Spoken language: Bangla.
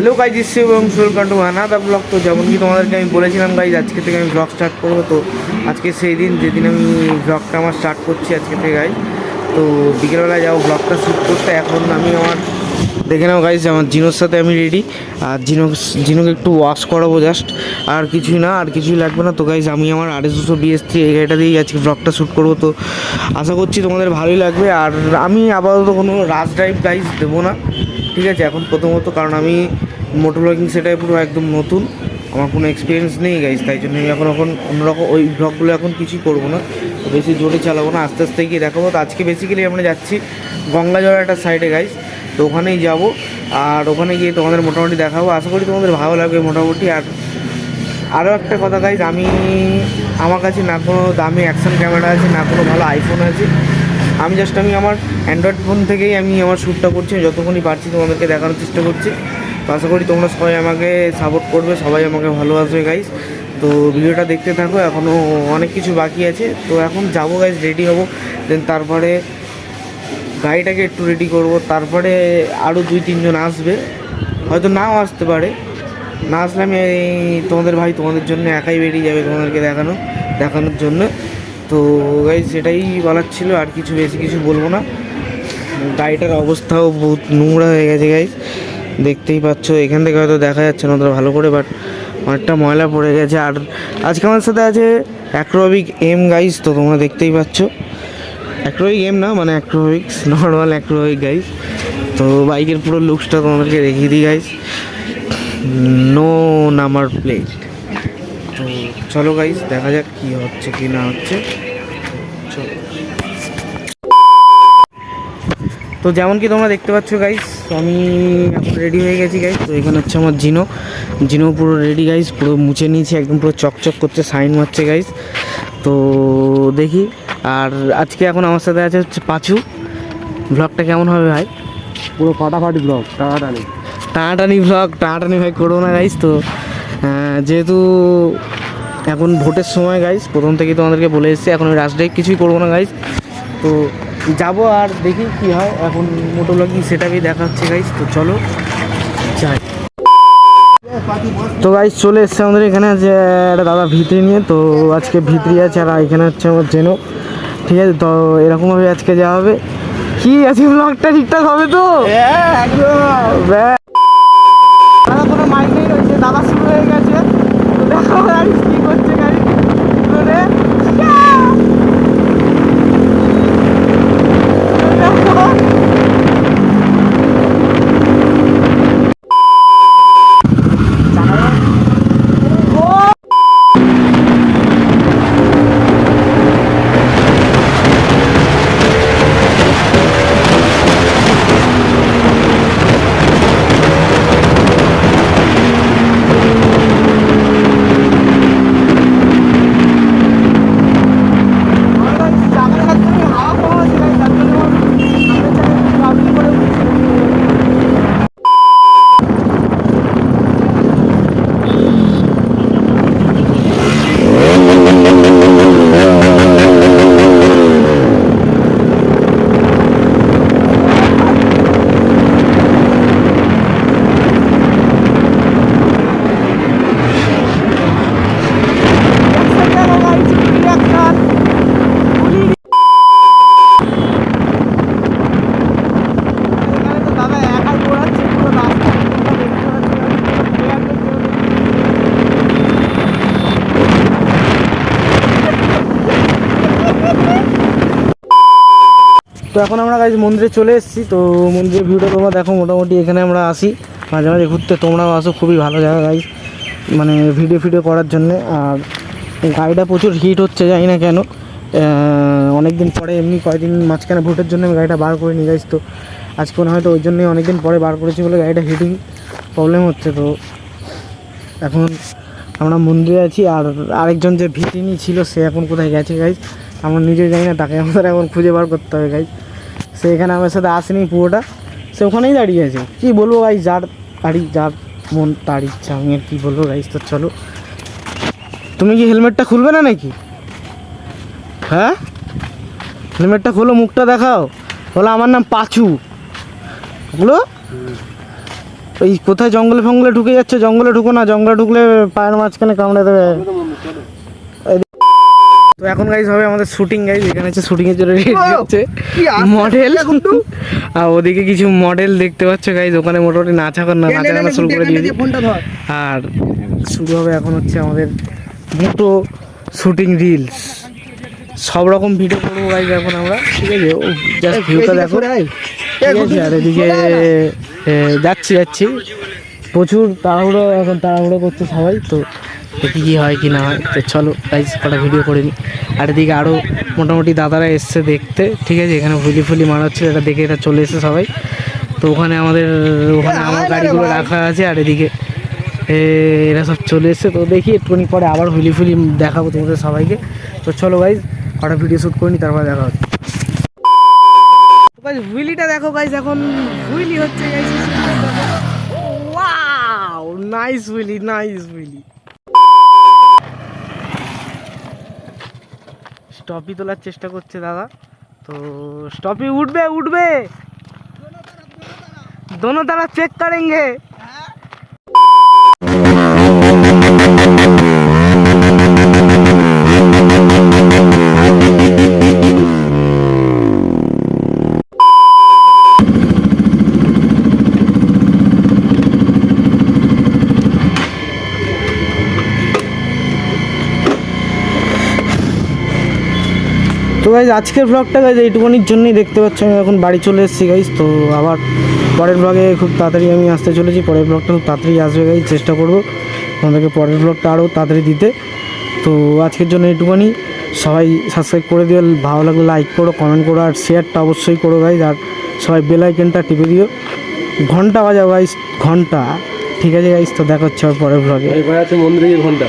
হ্যালো গাইজ, ইসছি এবং ওয়েলকাম টু আনাদার ব্লগ। তো যেমন কি তোমাদেরকে আমি বলেছিলাম গাইজ, আজকে থেকে আমি ব্লগ স্টার্ট করবো। তো আজকে সেই দিন যেদিন আমি ব্লগটা আমার স্টার্ট করছি আজকে থেকে গাইজ। তো বিকেলবেলায় যাবো ব্লগটা শ্যুট করতে। এখন আমি আমার দেখে নাও গাইজ, আমার জিনোর সাথে আমি রেডি। আর জিনোকে একটু ওয়াশ করাবো জাস্ট, আর কিছুই না, আর কিছুই লাগবে না। তো গাইজ আমি আমার RS200 BS3 এই গাড়িটা দিয়েই আজকে ব্লগটা শ্যুট করবো। তো আশা করছি তোমাদের ভালোই লাগবে। আর আমি আপাতত কোনো রাশ ড্রাইভ গাইজ দেবো না, ঠিক আছে, এখন প্রথমত, কারণ আমি মোটর ব্লগিং সেটাই পুরো একদম নতুন, আমার কোনো এক্সপিরিয়েন্স নেই গাইজ। তাই জন্য আমি এখন অন্যরকম ওই ব্লগগুলো এখন কিছুই করবো না, বেশি জোরে চালাবো না, আস্তে আস্তে গিয়ে দেখাবো। তো আজকে বেসিক্যালি আমরা যাচ্ছি গঙ্গাজল একটা সাইডে গাইজ, তো ওখানেই যাবো। আর ওখানে গিয়ে তোমাদের মোটামুটি দেখাবো, আশা করি তোমাদের ভালো লাগবে মোটামুটি। আর আরও একটা কথা গাইজ, আমার কাছে না কোনো দামি অ্যাকশন ক্যামেরা আছে, না কোনো ভালো আইফোন আছে। আমি আমার অ্যান্ড্রয়েড ফোন থেকেই আমি আমার শ্যুটটা করছি, যতক্ষণই পারছি তোমাদেরকে দেখানোর চেষ্টা করছি। তো আশা করি তোমরা সবাই আমাকে সাপোর্ট করবে, সবাই আমাকে ভালোবাসবে গাইজ। তো ভিডিওটা দেখতে থাকো, এখনও অনেক কিছু বাকি আছে। তো এখন যাবো গাইজ, রেডি হবো, দেন তারপরে গাড়িটাকে একটু রেডি করব। তারপরে আরও 2-3 জন আসবে, হয়তো নাও আসতে পারে। না আসলে আমি তোমাদের জন্য একাই বেরিয়ে যাবে তোমাদেরকে দেখানোর জন্য। তো গাইজ সেটাই বলার ছিল, আর বেশি কিছু বলবো না। গাড়িটার অবস্থাও বহুত নোংরা হয়ে গেছে গাইজ, দেখতেই পাচ্ছ। এখান থেকে হয়তো দেখা যাচ্ছে না অতটা ভালো করে, বাট অনেকটা ময়লা পড়ে গেছে। আর আজকে আমার সাথে আছে অ্যাক্রোবিক এম গাইজ, তো তোমরা দেখতেই পাচ্ছ। অ্যাক্রোবিক এম না, মানে অ্যাক্রোবিক্স, নর্মাল অ্যাক্রোবিক গাইজ। তো বাইকের পুরো লুকসটা তোমাদেরকে দেখিয়ে দিই গাইজ, নো নাম্বার প্লেট। তো চলো গাইজ, দেখা যাক কী হচ্ছে কি না হচ্ছে। চলো। তো যেমন কি তোমরা দেখতে পাচ্ছ গাইজ, আমি এখন রেডি হয়ে গেছি গাইজ। তো এখানে হচ্ছে আমার জিনো পুরো রেডি গাইজ, পুরো মুছে নিয়েছি, একদম পুরো চকচক করছে, সাইন মারছে গাইজ। তো দেখি। আর আজকে এখন আমার সাথে আছে হচ্ছে পাঁচু। ব্লগটা কেমন হবে ভাই? পুরো ফাটাফাটি ব্লগ, টানাটানি ব্লগ, টানাটানি ভাই করবো না গাইজ। তো যেহেতু এখন ভোটের সময় গাইজ, প্রথম থেকেই তোমাদেরকে বলে এসেছি, এখন ওই রাশ ড্রাইভ কিছুই করবো না গাইজ। তো যাবো আর দেখি কী হয়। এখন মোটো ব্লগিং সেটাকেই দেখা হচ্ছে গাইজ। তো চলো যাই। তো গাইজ চলে এসছে আমাদের এখানে যে একটা দাদা ভিতরি নিয়ে। তো আজকে ভিতরি আছে, আর এখানে হচ্ছে আমার জেনো, ঠিক আছে। তো এরকমভাবে আজকে যাওয়া হবে। কি আছে, ব্লগটা ঠিকঠাক হবে তো? দাদা কোনো মাইক নেই রয়েছে, দাদা শুরু হয়ে গেছে। তো দেখো গাড়ি কি করছে, গাড়ি তো এখন আমরা গাইজ মন্দিরে চলে এসেছি। তো মন্দিরের ভিউটা তোমরা দেখো, মোটামুটি এখানে আমরা আসি মাঝে মাঝে ঘুরতে, তোমরাও আসো, খুবই ভালো জায়গা গাইজ, মানে ভিডিও করার জন্যে। আর গাড়িটা প্রচুর হিট হচ্ছে, জানি না কেন। অনেক দিন পরে, এমনি কয়েকদিন মাঝখানে ভোটের জন্য আমি গাড়িটা বার করে নিয়ে গাইজ। তো আজকে মনে হয়তো ওই জন্যই অনেক দিন পরে বার করেছি বলে গাড়িটা হিটিং প্রবলেম হচ্ছে। তো এখন আমরা মন্দিরে আছি, আর আরেকজন যে ভিটিনি ছিল সে এখন কোথায় গেছে গাইজ, আমরা নিজে জানি না, তাকে আমাদের এখন খুঁজে বার করতে হবে গাইজ। সে এখানে আমার সাথে আসেনি পুরোটা, সে ওখানেই দাঁড়িয়ে আছে। কী বলবো গাইজ, যার মন তার ইচ্ছা, আমি আর কী বলবো গাইজ। তো চলো। তুমি কি হেলমেটটা খুলবে না নাকি? হ্যাঁ, হেলমেটটা খোলো, মুখটা দেখাও, বলো আমার নাম পাঁচু, বলো। ওই কোথায় জঙ্গলে ফঙ্গলে ঢুকে যাচ্ছে, জঙ্গলে ঢুকো না, জঙ্গলে ঢুকলে পায়ের মাঝখানে কামড়ে দেবে। তো এখন গাইজ হবে আমাদের শুটিং গাইজ, এখানে হচ্ছে শুটিংয়ের জন্য রেডি হচ্ছে মডেল, আর ওদিকে কিছু মডেল দেখতে পাচ্ছ গাইজ, ওখানে মোটামুটি নাচাগানা শুরু করে দিয়েছে। আর শুরু হবে এখন হচ্ছে আমাদের মোটো শুটিং রিলস, সব রকম ভিডিও করবো গাইজ এখন আমরা, ঠিক আছে? ও জাস্ট ভিউটা দেখো, ঠিক আছে? আর এদিকে যাচ্ছি প্রচুর তাড়াহুড়ো, এখন তাড়াহুড়ো করছে সবাই, তো দেখি কী হয় কি না হয়। তো চলো গাইজ কটা ভিডিও করে নিই। আর এদিকে আরও মোটামুটি দাদারা এসছে দেখতে, ঠিক আছে? এখানে ফুলি মারা হচ্ছে, এটা দেখে এটা চলে এসছে সবাই। তো ওখানে আমার গাড়িগুলো রাখা আছে, আর এদিকে এরা সব চলে এসছে। তো দেখি একটুখানি পরে আবার হুইলি দেখাবো তোমাদের সবাইকে। তো চলো গাইজ কটা ভিডিও শ্যুট করে নিই, তারপর দেখা হচ্ছে। হুইলিটা দেখো গাইজ, এখন হুইলি হচ্ছে guys. Wow, nice wheelie. Stoppie তোলার চেষ্টা করছে দাদা, তো স্টপি উঠবে दोनों तरफ चेक करेंगे। তো গাইজ আজকের ব্লগটা গাইজ এইটুকুনির জন্যই দেখতে পাচ্ছ, আমি এখন বাড়ি চলে এসেছি গাইজ। তো আবার পরের ব্লগে খুব তাড়াতাড়ি আমি আসতে চলেছি, পরের ব্লগটা খুব তাড়াতাড়ি আসবে গাইজ, চেষ্টা করবো তোমাদেরকে পরের ব্লগটা আরও তাড়াতাড়ি দিতে। তো আজকের জন্য এইটুকুনি, সবাই সাবস্ক্রাইব করে দিও, ভালো লাগলে লাইক করো, কমেন্ট করো, আর শেয়ারটা অবশ্যই করো গাইজ। আর সবাই বেল আইকনটা টিপে দিও, ঘন্টা বাজাও গাইজ, ঘন্টা, ঠিক আছে গাইজ? তো দেখা হচ্ছে পরের ব্লগে। মন্দিরে ঘন্টা।